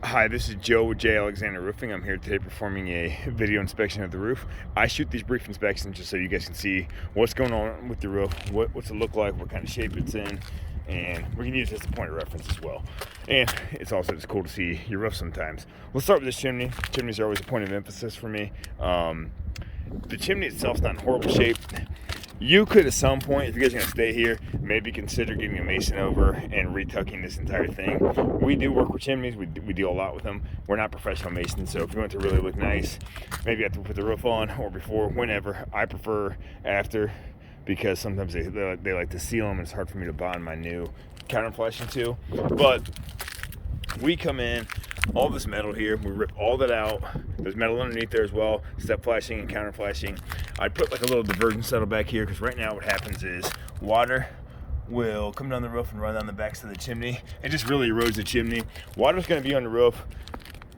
Hi, this is Joe with J. Alexander Roofing. I'm here today performing a video inspection of the roof. I shoot these brief inspections just so you guys can see what's going on with the roof, what's it look like, what kind of shape it's in, and we can use it as a point of reference as well. And it's also just cool to see your roof sometimes. Let's start with this chimney. Chimneys are always a point of emphasis for me. The chimney itself is not in horrible shape. You could, at some point, if you guys are going to stay here, maybe consider getting a mason over and retucking this entire thing. We do work with chimneys. We deal a lot with them. We're not professional masons, so if you want it to really look nice, maybe you have to put the roof on or before, whenever. I prefer after, because sometimes they like to seal them, and it's hard for me to bond my new counter flashing to. But we come in, all this metal here, we rip all that out. There's metal underneath there as well, step flashing and counter flashing. I put like a little diversion settle back here because right now what happens is water will come down the roof and run down the backs of the chimney. It just really erodes the chimney. Water's going to be on the roof.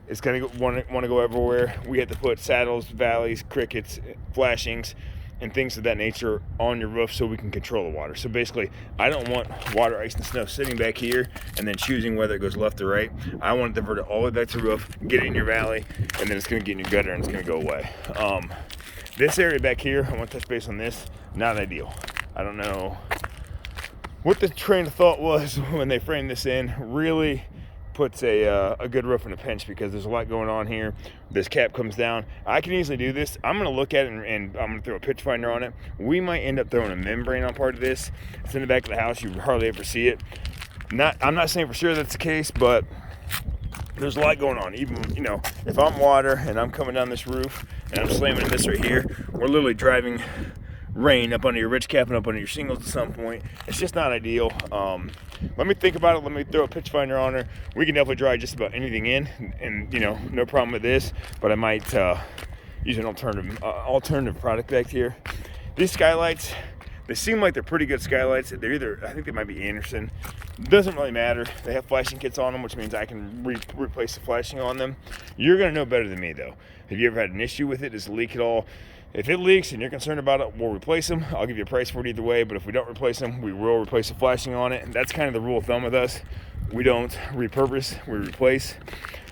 It's going to want to go everywhere. We have to put saddles, valleys, crickets, flashings, and things of that nature on your roof so we can control the water. So basically, I don't want water, ice, and snow sitting back here and then choosing whether it goes left or right. I want to divert it all the way back to the roof, get it in your valley, and then it's gonna get in your gutter and it's gonna go away. This area back here, I want to touch base on this, not ideal. I don't know what the train of thought was when they framed this in. Really puts a good roof in a pinch because there's a lot going on here. This cap comes down. I can easily do this. I'm gonna look at it and I'm gonna throw a pitch finder on it. We might end up throwing a membrane on part of this. It's in the back of the house. You hardly ever see it. I'm not saying for sure that's the case, but there's a lot going on. Even, if I'm water and I'm coming down this roof and I'm slamming this right here, we're literally driving rain up under your ridge cap and up under your shingles at some point. It's just not ideal. Let me think about it. Let me throw a pitch finder on her. We can definitely dry just about anything in, and no problem with this. But I might use an alternative product back here. These skylights, they seem like they're pretty good skylights. They're I think they might be Anderson. Doesn't really matter. They have flashing kits on them, which means I can replace the flashing on them. You're gonna know better than me though. Have you ever had an issue with it? Does it leak at all? If it leaks and you're concerned about it, we'll replace them. I'll give you a price for it either way, but if we don't replace them, we will replace the flashing on it. And that's kind of the rule of thumb with us. We don't repurpose, we replace.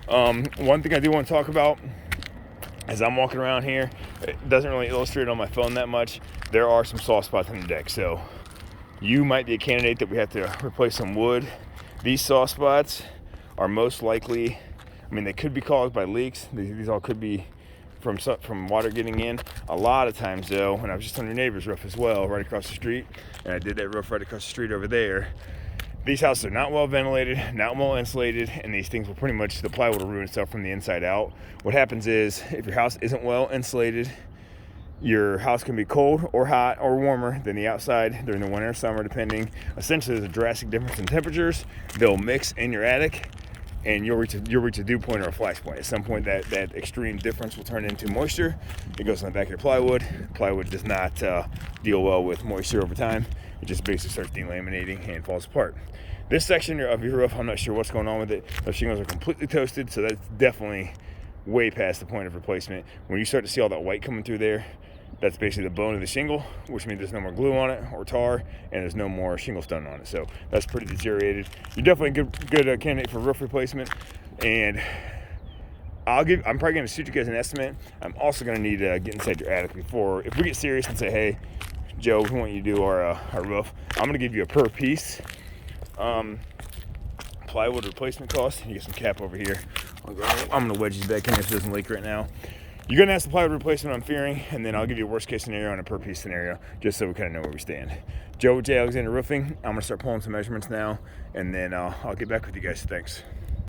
One thing I do want to talk about, as I'm walking around here, it doesn't really illustrate on my phone that much. There are some soft spots on the deck, so you might be a candidate that we have to replace some wood. These soft spots are most likely, they could be caused by leaks. These all could be from water getting in. A lot of times though, when I was just on your neighbor's roof as well, right across the street, and I did that roof right across the street over there, these houses are not well ventilated, not well insulated, and these things will pretty much, the plywood will ruin itself from the inside out. What happens is, if your house isn't well insulated, your house can be cold or hot or warmer than the outside during the winter or summer, depending. Essentially, there's a drastic difference in temperatures. They'll mix in your attic, and you'll reach a dew point or a flash point. At some point, that extreme difference will turn into moisture. It goes on the back of your plywood. Plywood does not deal well with moisture over time. It just basically starts delaminating and falls apart. This section of your roof, I'm not sure what's going on with it. Those shingles are completely toasted, so that's definitely way past the point of replacement. When you start to see all that white coming through there, that's basically the bone of the shingle, which means there's no more glue on it or tar, and there's no more shingle stone on it. So that's pretty deteriorated. You're definitely a good candidate for roof replacement. And I'm probably going to shoot you guys an estimate. I'm also going to need to get inside your attic before, if we get serious and say, hey, Joe, we want you to do our roof, I'm going to give you a per piece plywood replacement cost. You get some cap over here. I'm going to wedge these back in if it doesn't leak right now. You're going to ask the plywood replacement I'm fearing, and then I'll give you a worst case scenario and a per piece scenario, just so we kind of know where we stand. Joe with J. Alexander Roofing. I'm going to start pulling some measurements now, and then I'll get back with you guys. Thanks.